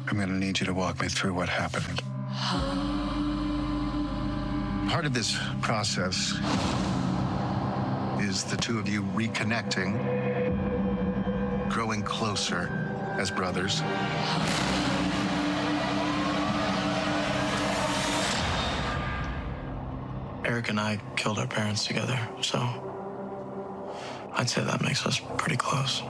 I'm going to need you to walk me through what happened. Part of this process is the two of you reconnecting, growing closer as brothers. Erik and I killed our parents together, so I'd say that makes us pretty close.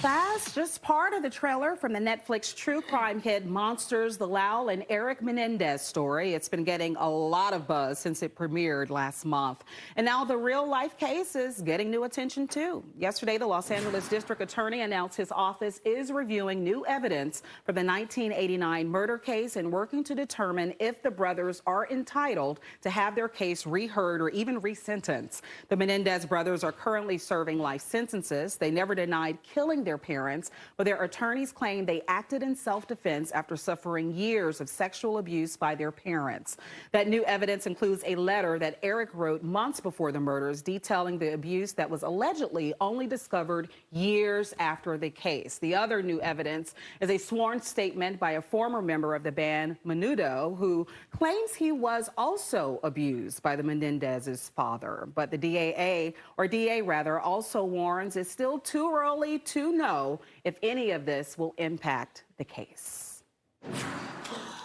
That's just part of the trailer from the Netflix true crime hit Monsters, the Lyle and Erik Menendez story. It's been getting a lot of buzz since it premiered last month. And now the real-life case is getting new attention, too. Yesterday, the Los Angeles District Attorney announced his office is reviewing new evidence for the 1989 murder case and working to determine if the brothers are entitled to have their case reheard or even resentenced. The Menendez brothers are currently serving life sentences. They never denied killing their parents, but their attorneys claim they acted in self-defense after suffering years of sexual abuse by their parents. That new evidence includes a letter that Erik wrote months before the murders detailing the abuse that was allegedly only discovered years after the case. The other new evidence is a sworn statement by a former member of the band, Menudo, who claims he was also abused by the Menendez's father. But the DA also warns it's still too early to know if any of this will impact the case.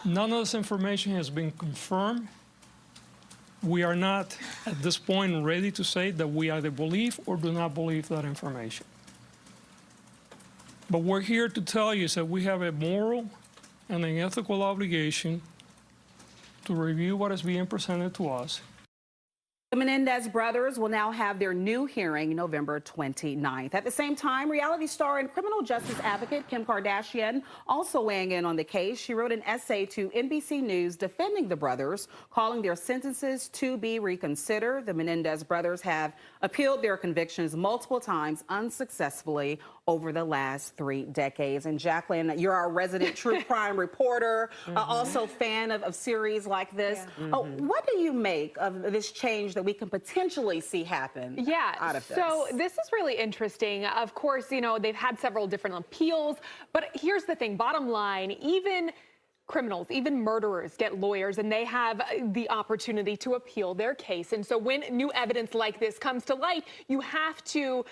None of this information has been confirmed. We are not, at this point, ready to say that we either believe or do not believe that information. But we're here to tell you that we have a moral and an ethical obligation to review what is being presented to us. The Menendez brothers will now have their new hearing November 29th. At the same time, reality star and criminal justice advocate Kim Kardashian also weighing in on the case. She wrote an essay to NBC News defending the brothers, calling their sentences to be reconsidered. The Menendez brothers have appealed their convictions multiple times unsuccessfully over the last 3 decades. And Jacqueline, you're our resident true crime reporter, also fan of series like this. What do you make of this change that we can potentially see happen out of this? So this is really interesting. Of course, you know, they've had several different appeals, but here's the thing, bottom line, even criminals, even murderers get lawyers and they have the opportunity to appeal their case. And so when new evidence like this comes to light, you have to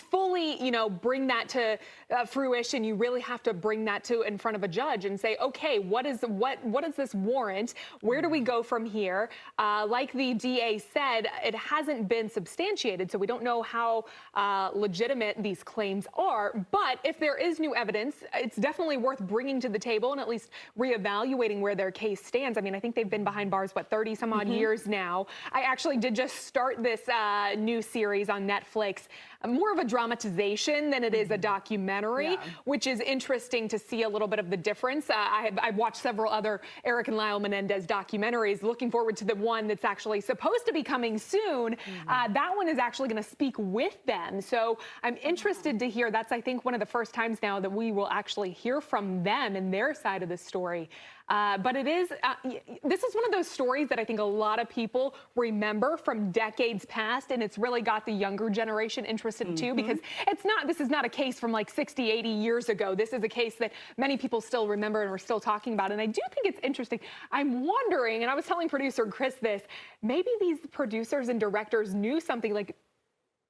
fully, you know, bring that to fruition. You really have to bring that to in front of a judge and say, okay, what does this warrant? Where do we go from here? Like the DA said, it hasn't been substantiated, so we don't know how legitimate these claims are. But if there is new evidence, it's definitely worth bringing to the table and at least reevaluating where their case stands. I mean, I think they've been behind bars, what, 30 some odd years now. I actually did just start this new series on Netflix, more of a dramatization than it is a documentary, which is interesting to see a little bit of the difference. I've watched several other Erik and Lyle Menendez documentaries, looking forward to the one that's actually supposed to be coming soon. That one is actually going to speak with them. So I'm interested to hear. That's, I think, one of the first times now that we will actually hear from them and their side of the story. But it is, this is one of those stories that I think a lot of people remember from decades past, and it's really got the younger generation interested too, because this is not a case from like 60, 80 years ago. This is a case that many people still remember and we're still talking about. And I do think it's interesting. I'm wondering, and I was telling producer Chris this, maybe these producers and directors knew something like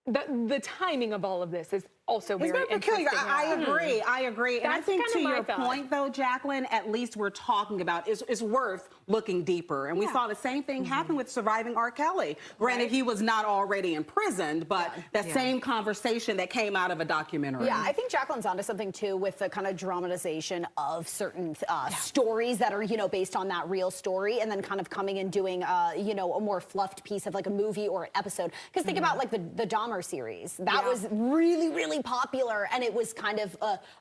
the timing of all of this is also very peculiar. interesting. I agree. And I think to your point, though, Jacqueline, at least we're talking about is worth looking deeper. And we saw the same thing happen with surviving R. Kelly. Granted, he was not already imprisoned, but that same conversation that came out of a documentary. Yeah, I think Jacqueline's onto something, too, with the kind of dramatization of certain stories that are, you know, based on that real story, and then kind of coming and doing, you know, a more fluffed piece of like a movie or an episode. Because think about like the Dahmer series. That was really, really popular, and it was kind of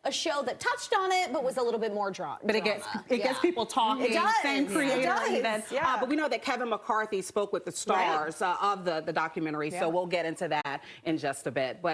a show that touched on it, but was a little bit more drama. But it gets people talking. It does. Same creator. Even. Yeah. But we know that Kevin McCarthy spoke with the stars of the documentary, so we'll get into that in just a bit. But